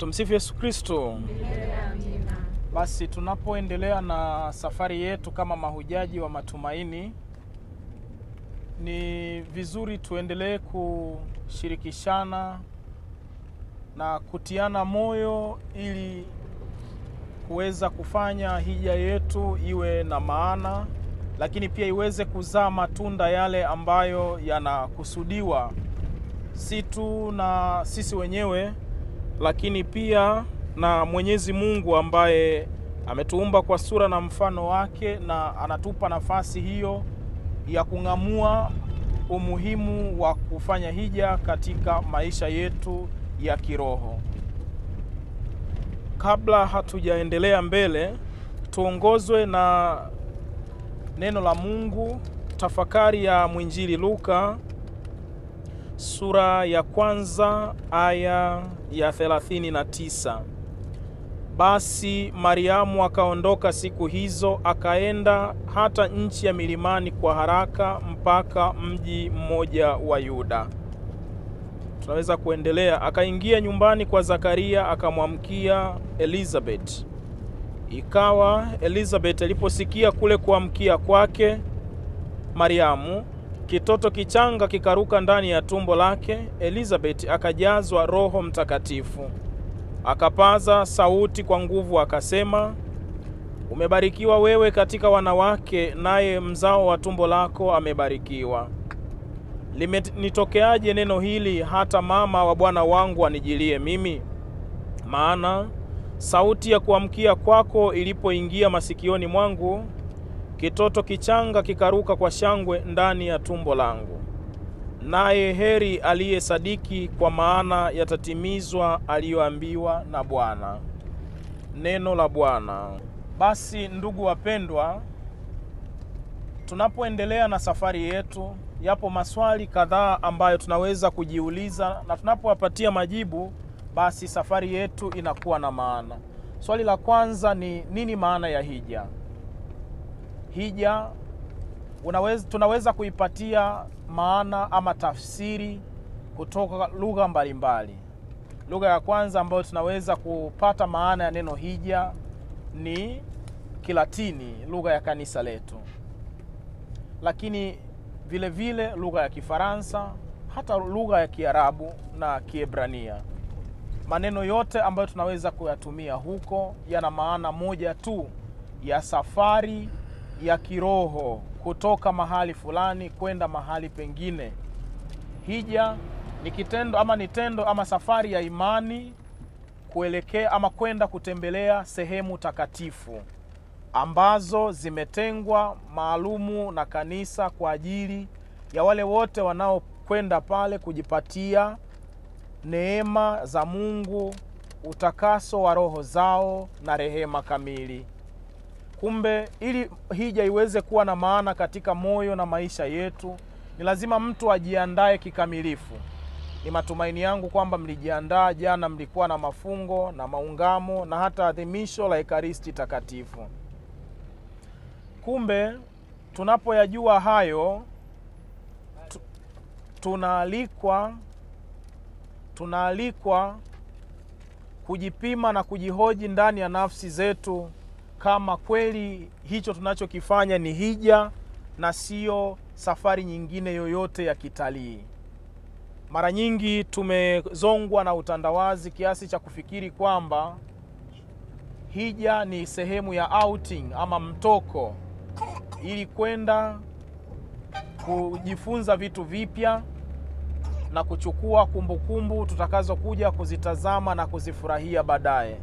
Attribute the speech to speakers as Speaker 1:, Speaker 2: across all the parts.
Speaker 1: Tumsifu Yesu Kristo. Basi tunapoendelea na safari yetu kama mahujaji wa matumaini, ni vizuri tuendelee kushirikishana na kutiana moyo ili kuweza kufanya hija yetu iwe na maana, lakini pia iweze kuzaa matunda yale ambayo yanakusudiwa, si tu na sisi wenyewe lakini pia na Mwenyezi Mungu ambaye ametuumba kwa sura na mfano wake, na anatupa nafasi hiyo ya kung'amua umuhimu wa kufanya hija katika maisha yetu ya kiroho. Kabla hatujaendelea mbele, tuongozwe na neno la Mungu, tafakari ya mwinjili Luka sura ya kwanza aya ya 39. Basi Mariamu akaondoka siku hizo, akaenda hata nchi ya milimani kwa haraka mpaka mji mmoja wa Yuda. Tunaweza kuendelea. Akaingia nyumbani kwa Zakaria, akamwamkia Elizabeth. Ikawa Elizabeth aliposikia kule kuamkia kwake Mariamu, kitoto kichanga kikaruka ndani ya tumbo lake. Elizabeth akajazwa Roho Mtakatifu, akapaza sauti kwa nguvu akasema, umebarikiwa wewe katika wanawake, naye mzao wa tumbo lako amebarikiwa. Limenitokeaje neno hili hata mama wa Bwana wangu anijilie mimi? Maana sauti ya kuamkia kwako ilipoingia masikioni mwangu, kitoto kichanga kikaruka kwa shangwe ndani ya tumbo langu. Naye heri aliye sadiki, kwa maana yatatimizwa aliyoambiwa na Bwana. Neno la Bwana. Basi ndugu wapendwa, tunapoendelea na safari yetu, yapo maswali kadhaa ambayo tunaweza kujiuliza, na tunapowapatia majibu, basi safari yetu inakuwa na maana. Swali la kwanza ni nini maana ya hija? Hija tunaweza kuipatia maana ama tafsiri kutoka lugha mbalimbali. Lugha ya kwanza ambayo tunaweza kupata maana ya neno hija ni Kilatini, lugha ya kanisa letu. Lakini vile vile lugha ya Kifaransa, hata lugha ya Kiarabu na Kiebrania. Maneno yote ambayo tunaweza kuyatumia huko yana maana moja tu, ya safari ya kiroho kutoka mahali fulani kwenda mahali pengine. Hija ni kitendo ama ni tendo ama safari ya imani kuelekea ama kwenda kutembelea sehemu takatifu ambazo zimetengwa maalumu na kanisa kwa ajili ya wale wote wanaokwenda pale kujipatia neema za Mungu, utakaso wa roho zao na rehema kamili. Kumbe ili hija iweze kuwa na maana katika moyo na maisha yetu, ni lazima mtu ajiandae kikamilifu. Ni matumaini yangu kwamba mlijiandaa jana, mlikuwa na mafungo na maungamo na hata adhimisho la Ekaristi Takatifu. Kumbe tunapoyajua hayo, tunaalikwa kujipima na kujihoji ndani ya nafsi zetu kama kweli hicho tunachokifanya ni hija na sio safari nyingine yoyote ya kitalii. Mara nyingi tumezongwa na utandawazi kiasi cha kufikiri kwamba hija ni sehemu ya outing ama mtoko, ili kwenda kujifunza vitu vipya na kuchukua kumbukumbu tutakazo kuja kuzitazama na kuzifurahia baadaye.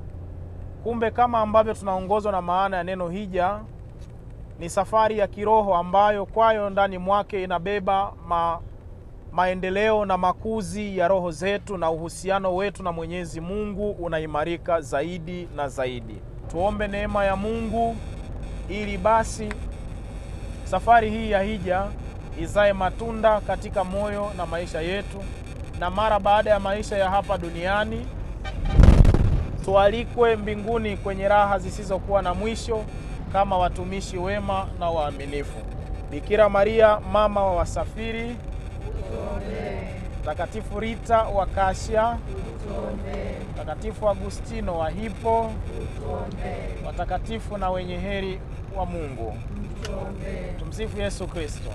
Speaker 1: Kumbe kama ambavyo tunaongozwa na maana ya neno hija, ni safari ya kiroho ambayo kwayo ndani mwake inabeba maendeleo na makuzi ya roho zetu, na uhusiano wetu na Mwenyezi Mungu unaimarika zaidi na zaidi. Tuombe neema ya Mungu ili basi safari hii ya hija izae matunda katika moyo na maisha yetu, na mara baada ya maisha ya hapa duniani tualikwe mbinguni kwenye raha zisizokuwa na mwisho kama watumishi wema na waaminifu. Bikira Maria, mama wa wasafiri, Mtakatifu Rita wa Kashia, Mtakatifu Agustino wa Hippo, watakatifu na wenye heri wa Mungu. Tumsifu Yesu Kristo.